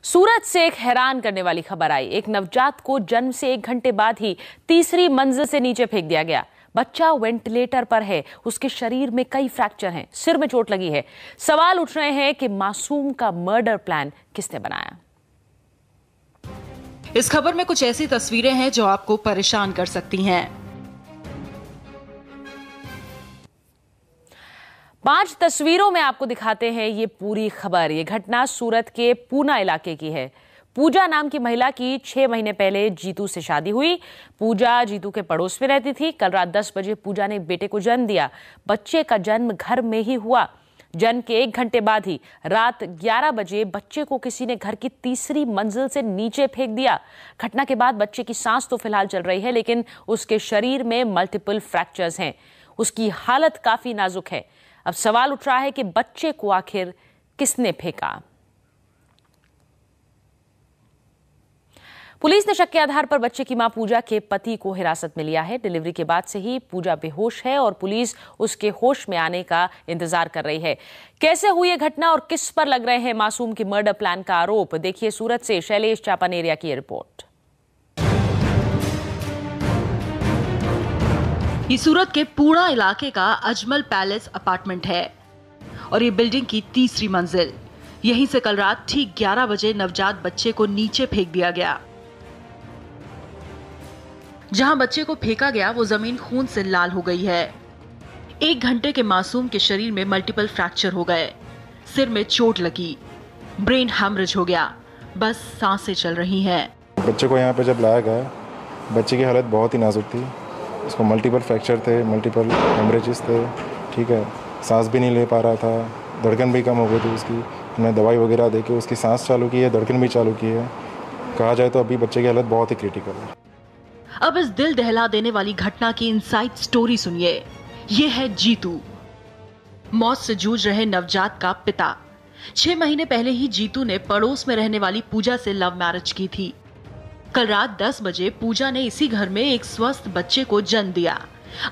सूरत से एक हैरान करने वाली खबर आई। एक नवजात को जन्म से 1 घंटे बाद ही तीसरी मंजिल से नीचे फेंक दिया गया। बच्चा वेंटिलेटर पर है, उसके शरीर में कई फ्रैक्चर हैं, सिर में चोट लगी है। सवाल उठ रहे हैं कि मासूम का मर्डर प्लान किसने बनाया। इस खबर में कुछ ऐसी तस्वीरें हैं जो आपको परेशान कर सकती हैं। 5 तस्वीरों में आपको दिखाते हैं ये पूरी खबर। ये घटना सूरत के पूना इलाके की है। पूजा नाम की महिला की 6 महीने पहले जीतू से शादी हुई। पूजा जीतू के पड़ोस में रहती थी। कल रात 10 बजे पूजा ने एक बेटे को जन्म दिया। बच्चे का जन्म घर में ही हुआ। जन्म के 1 घंटे बाद ही रात 11 बजे बच्चे को किसी ने घर की तीसरी मंजिल से नीचे फेंक दिया। घटना के बाद बच्चे की सांस तो फिलहाल चल रही है, लेकिन उसके शरीर में मल्टीपल फ्रैक्चर्स हैं। उसकी हालत काफी नाजुक है। अब सवाल उठ रहा है कि बच्चे को आखिर किसने फेंका। पुलिस ने शक के आधार पर बच्चे की मां पूजा के पति को हिरासत में लिया है। डिलीवरी के बाद से ही पूजा बेहोश है और पुलिस उसके होश में आने का इंतजार कर रही है। कैसे हुई यह घटना और किस पर लग रहे हैं मासूम के मर्डर प्लान का आरोप, देखिए सूरत से शैलेश चापानेरिया की रिपोर्ट। ये सूरत के पूना इलाके का अजमल पैलेस अपार्टमेंट है और ये बिल्डिंग की तीसरी मंजिल। यहीं से कल रात ठीक 11 बजे नवजात बच्चे को नीचे फेंक दिया गया। जहां बच्चे को फेंका गया वो जमीन खून से लाल हो गई है। 1 घंटे के मासूम के शरीर में मल्टीपल फ्रैक्चर हो गए, सिर में चोट लगी, ब्रेन हैमरेज हो गया, बस सांसें चल रही हैं। बच्चे को यहाँ पे जब लाया गया, बच्चे की हालत बहुत ही नाजुक थी। उसको मल्टीपल फ्रैक्चर थे, मल्टीपल हेमरेजेस थे, ठीक है, सांस भी नहीं ले पा रहा था, धड़कन भी कम हो गई थी उसकी। हमने दवाई वगैरह दे के उसकी सांस चालू की है, धड़कन भी चालू की है। कहा जाए तो अभी बच्चे की हालत बहुत ही क्रिटिकल है। अब इस दिल दहला देने वाली घटना की इनसाइड स्टोरी सुनिए। ये है जीतू, मौत से जूझ रहे नवजात का पिता। 6 महीने पहले ही जीतू ने पड़ोस में रहने वाली पूजा से लव मैरिज की थी। कल रात 10 बजे पूजा ने इसी घर में एक स्वस्थ बच्चे को जन्म दिया।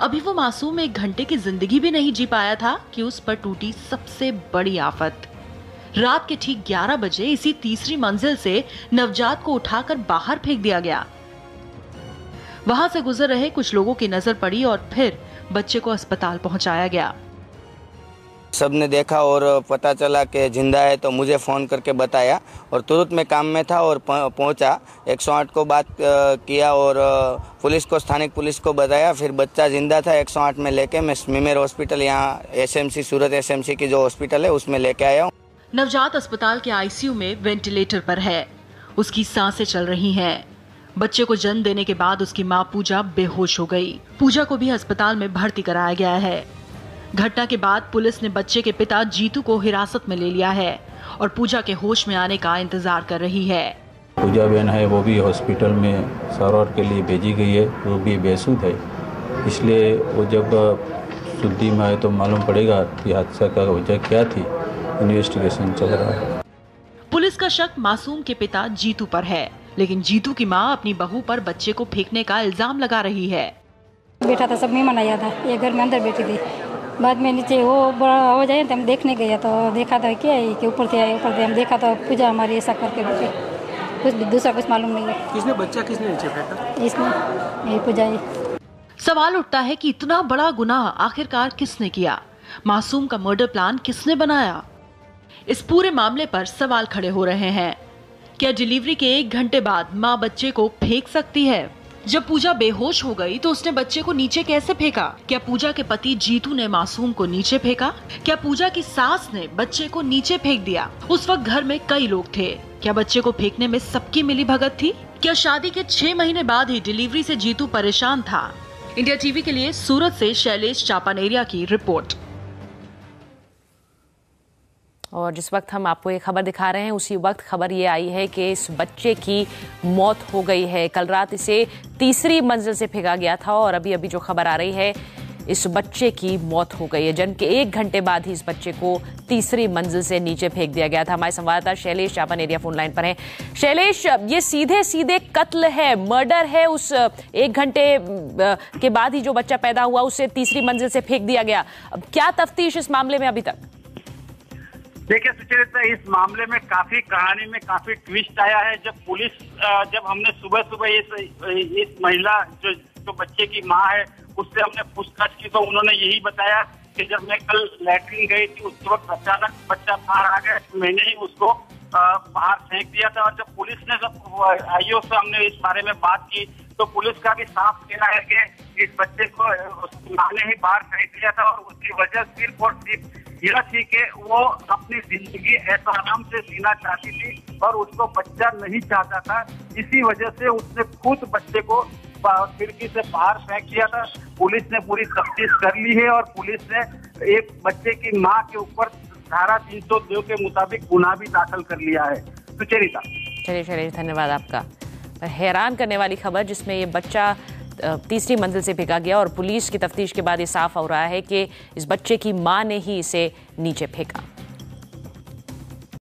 अभी वो मासूम 1 घंटे की जिंदगी भी नहीं जी पाया था कि उस पर टूटी सबसे बड़ी आफत। रात के ठीक 11 बजे इसी तीसरी मंजिल से नवजात को उठाकर बाहर फेंक दिया गया। वहां से गुजर रहे कुछ लोगों की नजर पड़ी और फिर बच्चे को अस्पताल पहुंचाया गया। सबने देखा और पता चला कि जिंदा है तो मुझे फ़ोन करके बताया और तुरंत मैं काम में था और पहुंचा। 108 को बात किया और पुलिस को, स्थानिक पुलिस को बताया। फिर बच्चा जिंदा था। 108 में लेके मैं स्मीमेर हॉस्पिटल, यहाँ एसएमसी सूरत एसएमसी की जो हॉस्पिटल है उसमें लेके आया हूँ। नवजात अस्पताल के आईसीयू में वेंटिलेटर पर है, उसकी सांसें चल रही हैं। बच्चे को जन्म देने के बाद उसकी मां पूजा बेहोश हो गई। पूजा को भी अस्पताल में भर्ती कराया गया है। घटना के बाद पुलिस ने बच्चे के पिता जीतू को हिरासत में ले लिया है और पूजा के होश में आने का इंतजार कर रही है। पूजा बहन है, वो भी हॉस्पिटल में सारवार के लिए भेजी गई है, वो भी बेसुध है। इसलिए वो जब शुद्धि में आए तो मालूम पड़ेगा कि हादसा का वजह क्या थी। इन्वेस्टिगेशन चल रहा है। पुलिस का शक मासूम के पिता जीतू पर है, लेकिन जीतू की मां अपनी बहू पर बच्चे को फेंकने का इल्जाम लगा रही है। बेटा था, सब मेहमान आया था, ये घर में अंदर बैठी थी। बाद में नीचे वो बड़ा हो जाए तो हम देखने गए तो देखा था क्या है कि ऊपर थे हम देखा तो पूजा हमारी ऐसा करके बैठी। कुछ दूसरा कुछ मालूम नहीं है। किसने नीचे फेंका? इसमें यही पूजा है। सवाल उठता है कि इतना बड़ा गुनाह आखिरकार किसने किया? मासूम का मर्डर प्लान किसने बनाया? इस पूरे मामले पर सवाल खड़े हो रहे हैं। क्या डिलीवरी के 1 घंटे बाद मां बच्चे को फेंक सकती है? जब पूजा बेहोश हो गई तो उसने बच्चे को नीचे कैसे फेंका? क्या पूजा के पति जीतू ने मासूम को नीचे फेंका? क्या पूजा की सास ने बच्चे को नीचे फेंक दिया? उस वक्त घर में कई लोग थे। क्या बच्चे को फेंकने में सबकी मिली भगत थी? क्या शादी के 6 महीने बाद ही डिलीवरी से जीतू परेशान था? इंडिया टीवी के लिए सूरत से शैलेश चापानेरिया की रिपोर्ट। और जिस वक्त हम आपको ये खबर दिखा रहे हैं उसी वक्त खबर ये आई है कि इस बच्चे की मौत हो गई है। कल रात इसे तीसरी मंजिल से फेंका गया था और अभी जो खबर आ रही है, इस बच्चे की मौत हो गई है। जन्म के 1 घंटे बाद ही इस बच्चे को तीसरी मंजिल से नीचे फेंक दिया गया था। हमारे संवाददाता शैलेश चापानेरिया फोन लाइन पर हैं। शैलेश, ये सीधे कत्ल है, मर्डर है? उस 1 घंटे के बाद ही जो बच्चा पैदा हुआ उसे तीसरी मंजिल से फेंक दिया गया। अब क्या तफ्तीश इस मामले में अभी तक? देखिए सुचरिता, इस मामले में कहानी में काफी ट्विस्ट आया है। जब हमने सुबह इस महिला जो बच्चे की माँ है उससे हमने पूछताछ की तो उन्होंने यही बताया कि जब मैं कल लैट्रिन गई थी उस वक्त अचानक बच्चा बाहर आ गया, मैंने ही उसको बाहर फेंक दिया था। और जब पुलिस ने आईओ से हमने इस बारे में बात की तो पुलिस का भी साफ कहना है कि इस बच्चे को उसकी माँ ने ही बाहर फेंक दिया था और उसकी वजह सिर्फ और सिर्फ यह थी कि वो अपनी जिंदगी ऐसा आराम से जीना चाहती थी और उसको बच्चा नहीं चाहता था। इसी वजह से उसने खुद बच्चे को खिड़की से बाहर फेंक दिया था। पुलिस ने पूरी तफ्तीश कर ली है और पुलिस ने एक बच्चे की मां के ऊपर धारा 302 के मुताबिक गुनाह भी दाखिल कर लिया है। सुचरिता, चलिए धन्यवाद आपका। हैरान करने वाली खबर जिसमें ये बच्चा तीसरी मंजिल से फेंका गया और पुलिस की तफ्तीश के बाद ये साफ हो रहा है कि इस बच्चे की मां ने ही इसे नीचे फेंका।